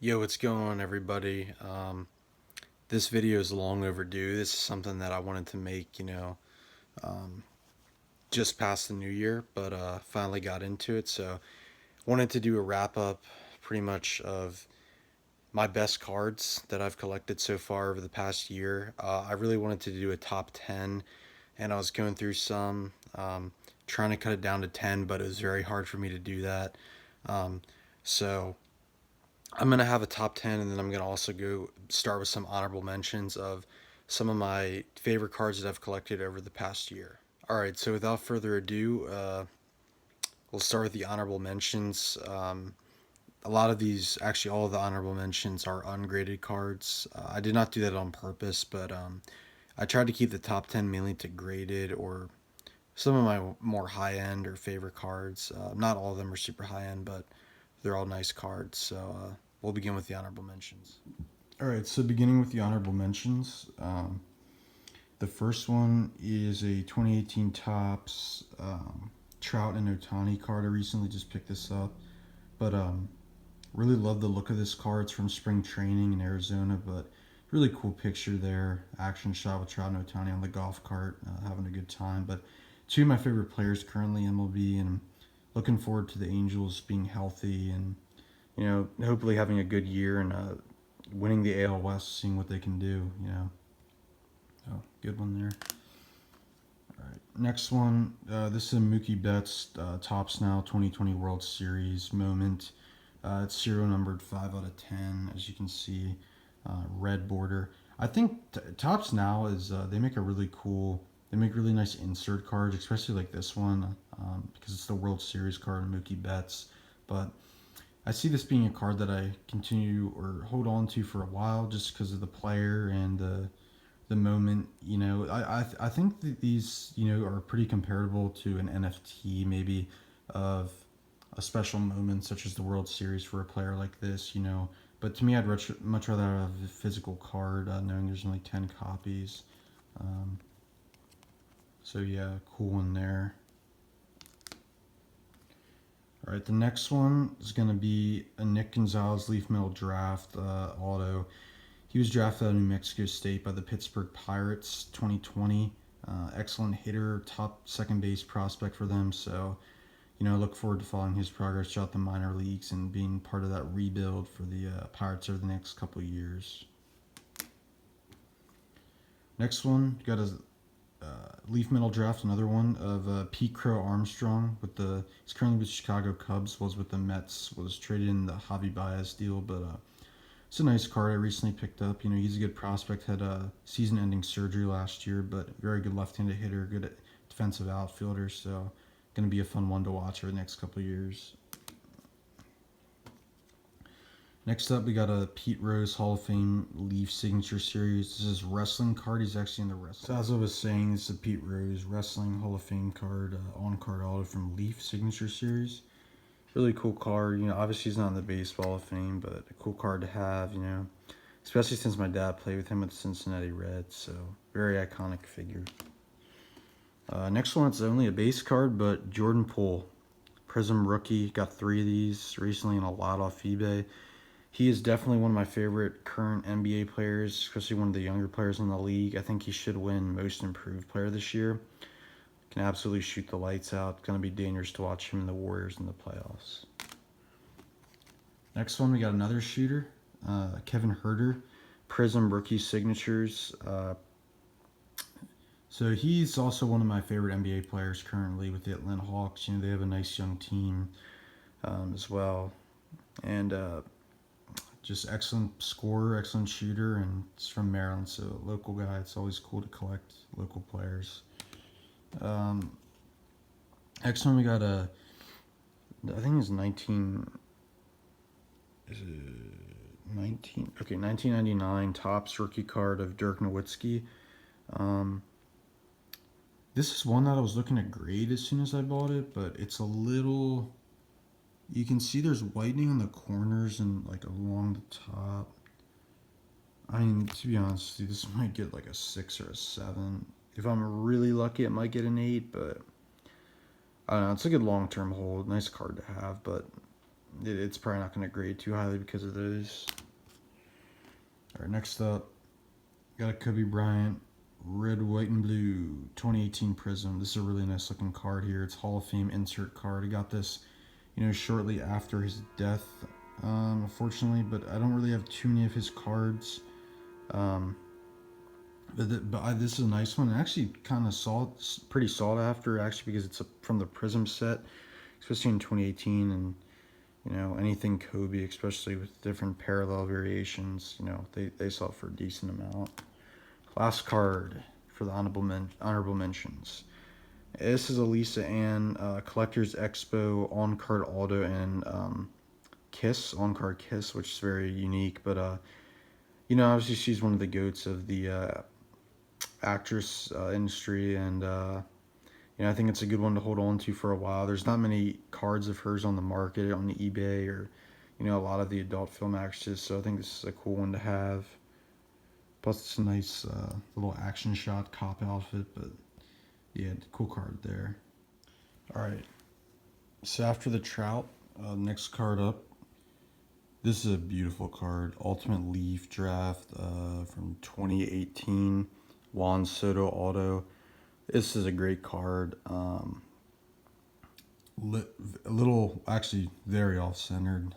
Yo, what's going on, everybody? This video is long overdue. This is something that I wanted to make, um, just past the new year, but finally got into it. So, wanted to do a wrap up pretty much of my best cards that I've collected so far over the past year. I really wanted to do a top 10, and I was going through some, trying to cut it down to 10, but it was very hard for me to do that. Um, so, I'm gonna have a top 10, and then I'm gonna also go start with some honorable mentions of some of my favorite cards that I've collected over the past year. All right, so without further ado, we'll start with the honorable mentions. A lot of these, actually, all of the honorable mentions are ungraded cards. I did not do that on purpose, but I tried to keep the top 10 mainly to graded or some of my more high end or favorite cards. Not all of them are super high end, but they're all nice cards. So we'll begin with the honorable mentions. All right, so beginning with the honorable mentions, the first one is a 2018 Topps Trout and Otani card. I recently just picked this up, but really love the look of this card. It's from spring training in Arizona, but really cool picture there. Action shot with Trout and Otani on the golf cart, having a good time. But two of my favorite players currently in MLB, and looking forward to the Angels being healthy and hopefully having a good year and winning the AL West, seeing what they can do. So good one there. All right, next one. This is a Mookie Betts Topps Now 2020 World Series moment. It's serial numbered 5 out of 10, as you can see. Red border. I think Topps Now is they make a really cool. They make really nice insert cards, especially like this one, because it's the World Series card of Mookie Betts. But I see this being a card that I continue or hold on to for a while, just because of the player and the moment. I think that these are pretty comparable to an NFT maybe of a special moment such as the World Series for a player like this. But to me, much rather have a physical card, knowing there's only 10 copies. Um, so yeah, cool one there. All right, the next one is going to be a Nick Gonzalez Leaf Metal Draft auto. He was drafted out of New Mexico State by the Pittsburgh Pirates 2020. Excellent hitter, top second base prospect for them. So, I look forward to following his progress throughout the minor leagues and being part of that rebuild for the Pirates over the next couple of years. Next one, got a Leaf Metal Draft, another one of Pete Crow Armstrong. He's currently with Chicago Cubs. Was with the Mets. Was traded in the Javi Baez deal, but it's a nice card I recently picked up. He's a good prospect. Had a season-ending surgery last year, but very good left-handed hitter, good defensive outfielder. So, going to be a fun one to watch over the next couple of years. Next up, we got a Pete Rose Hall of Fame Leaf Signature Series. This is wrestling card. He's actually in the wrestling. So as I was saying, this is a Pete Rose Wrestling Hall of Fame card, on-card auto from Leaf Signature Series. Really cool card. Obviously he's not in the Baseball Hall of Fame, but a cool card to have. Especially since my dad played with him with the Cincinnati Reds. So very iconic figure. Next one, it's only a base card, but Jordan Poole, Prism rookie. Got 3 of these recently in a lot off eBay. He is definitely one of my favorite current NBA players, especially one of the younger players in the league. I think he should win Most Improved Player this year. Can absolutely shoot the lights out. It's going to be dangerous to watch him in the Warriors in the playoffs. Next one, we got another shooter, Kevin Huerter, Prism Rookie Signatures. So he's also one of my favorite NBA players currently with the Atlanta Hawks. They have a nice young team as well. And just excellent scorer, excellent shooter, and it's from Maryland, so local guy. It's always cool to collect local players. Next one we got I think it's 1999 Topps rookie card of Dirk Nowitzki. This is one that I was looking to grade as soon as I bought it, but it's a little. You can see there's whitening on the corners and like along the top. I mean, to be honest, this might get like a 6 or a 7. If I'm really lucky, it might get an 8, but I don't know. It's a good long-term hold. Nice card to have, but it's probably not going to grade too highly because of those. All right, next up, got a Kobe Bryant red, white, and blue 2018 Prism. This is a really nice looking card here. It's Hall of Fame insert card. I got this, shortly after his death, unfortunately, but I don't really have too many of his cards. This is a nice one. Actually, kind of pretty sought after, actually, because it's from the Prism set, especially in 2018, and anything Kobe, especially with different parallel variations, they sell for a decent amount. Last card for the honorable mentions. This is a Lisa Ann Collector's Expo on-card auto and Kiss, on-card Kiss, which is very unique, but obviously she's one of the goats of the actress industry, and I think it's a good one to hold on to for a while. There's not many cards of hers on the market on the eBay or a lot of the adult film actresses, so I think this is a cool one to have. Plus it's a nice little action shot cop outfit, but yeah, cool card there. All right, so after the Trout, next card up, this is a beautiful card, Ultimate Leaf Draft from 2018, Juan Soto auto. This is a great card. A little, actually, very off-centered,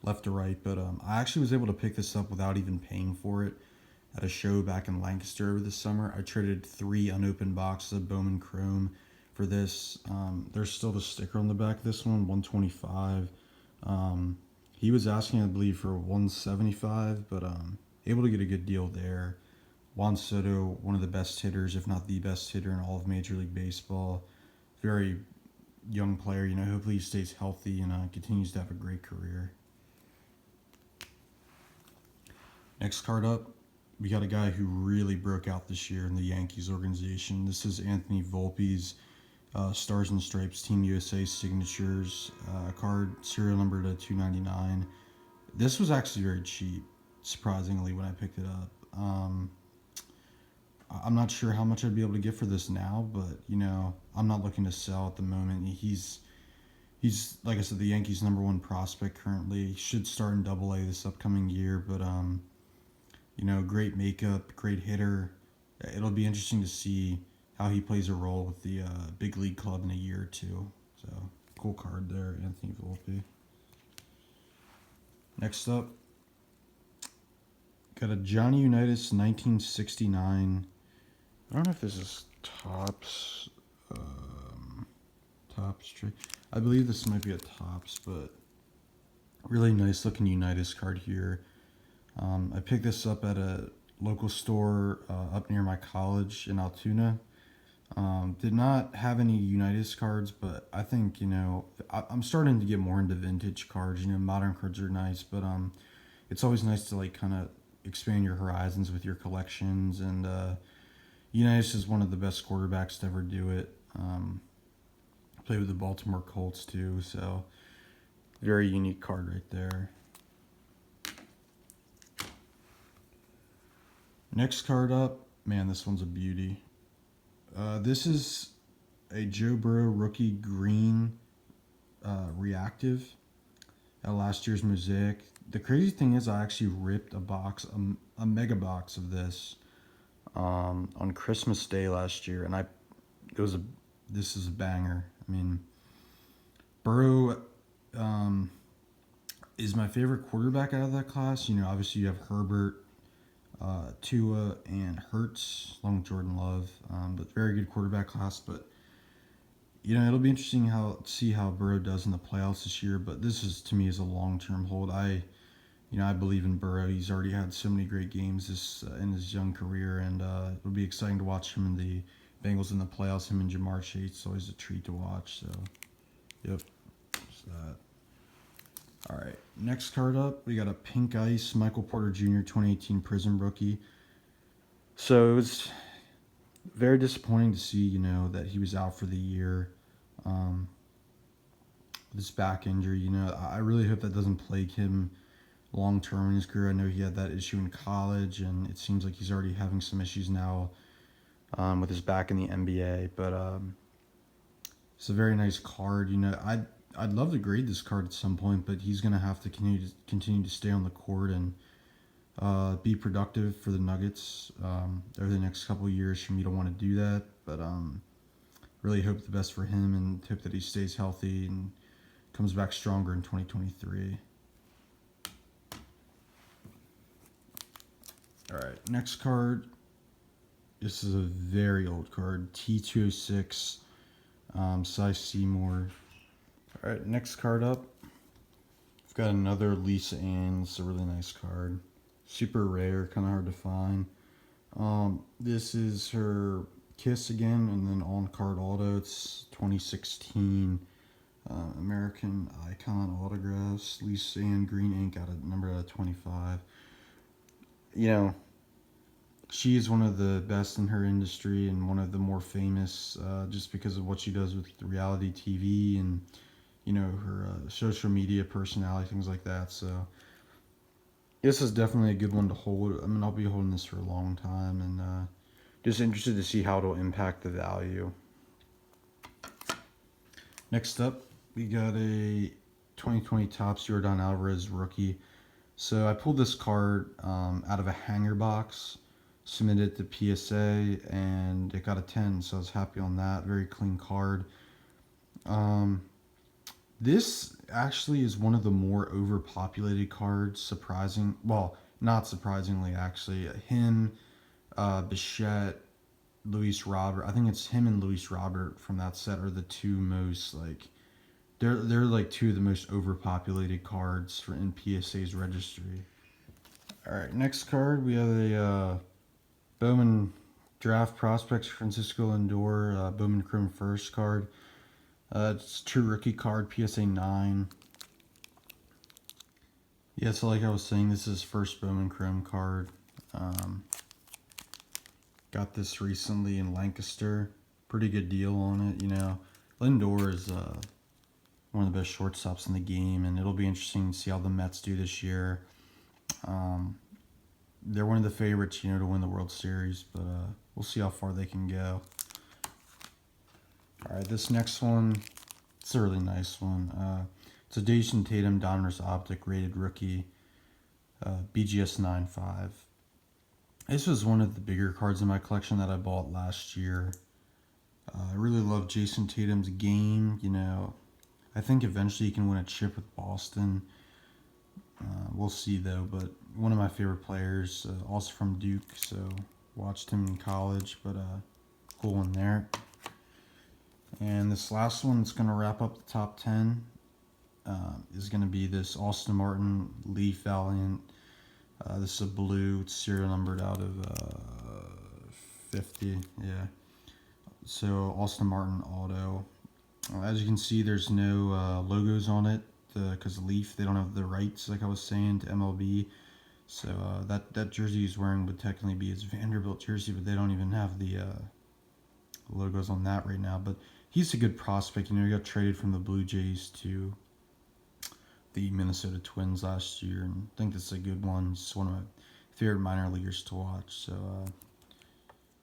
left to right. But I actually was able to pick this up without even paying for it at a show back in Lancaster over the summer. I traded 3 unopened boxes of Bowman Chrome for this. There's still the sticker on the back of this one, 125. He was asking, I believe, for 175, but able to get a good deal there. Juan Soto, one of the best hitters, if not the best hitter in all of Major League Baseball. Very young player, hopefully he stays healthy and continues to have a great career. Next card up, we got a guy who really broke out this year in the Yankees organization. This is Anthony Volpe's Stars and Stripes Team USA Signatures card, serial number to 299. This was actually very cheap, surprisingly, when I picked it up. I'm not sure how much I'd be able to get for this now, but I'm not looking to sell at the moment. He's like I said, the Yankees' #1 prospect currently. He should start in AA this upcoming year, but great makeup, great hitter. It'll be interesting to see how he plays a role with the big league club in a year or two. So cool card there, Anthony Volpe. Next up, got a Johnny Unitas 1969. I don't know if this is Topps. Topps. I believe this might be a Topps, but really nice looking Unitas card here. I picked this up at a local store up near my college in Altoona. Did not have any Unitas cards, but I think, I'm starting to get more into vintage cards. Modern cards are nice, but it's always nice to kind of expand your horizons with your collections, and Unitas is one of the best quarterbacks to ever do it. Played with the Baltimore Colts too, so very unique card right there. Next card up, man, this one's a beauty. This is a Joe Burrow rookie green reactive at last year's Mosaic. The crazy thing is, I actually ripped a mega box of this on Christmas Day last year, and this is a banger. I mean, Burrow is my favorite quarterback out of that class. Obviously you have Herbert, Tua, and Hurts, along with Jordan Love. But very good quarterback class. But it'll be interesting to see how Burrow does in the playoffs this year. But this is, to me, is a long-term hold. I believe in Burrow. He's already had so many great games in his young career, and it'll be exciting to watch him in the Bengals in the playoffs. Him and Jamar Chase, it's always a treat to watch. So, yep, that's that. All right, next card up, we got a Pink Ice Michael Porter Jr. 2018 Prism rookie. So it was very disappointing to see, that he was out for the year. This back injury, I really hope that doesn't plague him long term in his career. I know he had that issue in college, and it seems like he's already having some issues now with his back in the NBA. But it's a very nice card. I'd love to grade this card at some point, but he's going to have to continue to stay on the court and be productive for the Nuggets over the next couple of years. For me to want to do that, but really hope the best for him and hope that he stays healthy and comes back stronger in 2023. All right, next card. This is a very old card, T206, Cy Seymour. All right, next card up. I've got another Lisa Ann. It's a really nice card. Super rare, kind of hard to find. This is her Kiss again, and then on card auto. It's 2016 American Icon autographs. Lisa Ann green ink out of number 25. You know, she is one of the best in her industry and one of the more famous just because of what she does with reality TV and, you know, her social media personality, things like that. So this is definitely a good one to hold. I mean, I'll be holding this for a long time and just interested to see how it'll impact the value. Next up, we got a 2020 Topps Yordan Alvarez rookie. So I pulled this card out of a hanger box, submitted it to PSA, and it got a 10, so I was happy on that. Very clean card. This actually is one of the more overpopulated cards, well, not surprisingly, actually. Him, Bichette, Luis Robert. I think it's him and Luis Robert from that set are the two most, like, they're like two of the most overpopulated cards for in PSA's registry. All right, next card, we have a Bowman Draft Prospects Francisco Lindor Bowman Chrome First card. It's a true rookie card, PSA 9. Yeah, so like I was saying, this is first Bowman Chrome card. Got this recently in Lancaster. Pretty good deal on it, you know. Lindor is one of the best shortstops in the game, and it'll be interesting to see how the Mets do this year. They're one of the favorites, you know, to win the World Series, but we'll see how far they can go. All right, this next one, it's a really nice one. It's a Jason Tatum Donruss Optic rated rookie, BGS 9.5. This was one of the bigger cards in my collection that I bought last year. I really love Jason Tatum's game, you know. I think eventually he can win a chip with Boston. We'll see, though, but one of my favorite players, also from Duke, so watched him in college, but cool one there. And this last one that's going to wrap up the top 10 is going to be this Austin Martin Leaf Valiant. This is a blue. It's serial numbered out of 50. Yeah. So Austin Martin auto. As you can see, there's no logos on it because Leaf, they don't have the rights, like I was saying, to MLB. So that jersey he's wearing would technically be his Vanderbilt jersey, but they don't even have the logos on that right now. But he's a good prospect. You know, he got traded from the Blue Jays to the Minnesota Twins last year, and I think that's a good one. He's one of my favorite minor leaguers to watch.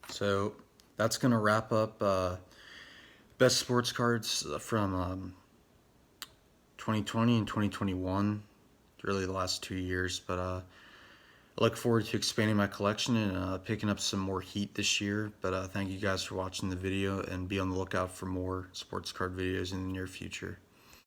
So that's going to wrap up best sports cards from 2020 and 2021, really the last 2 years. But I look forward to expanding my collection and picking up some more heat this year. But thank you guys for watching the video, and be on the lookout for more sports card videos in the near future.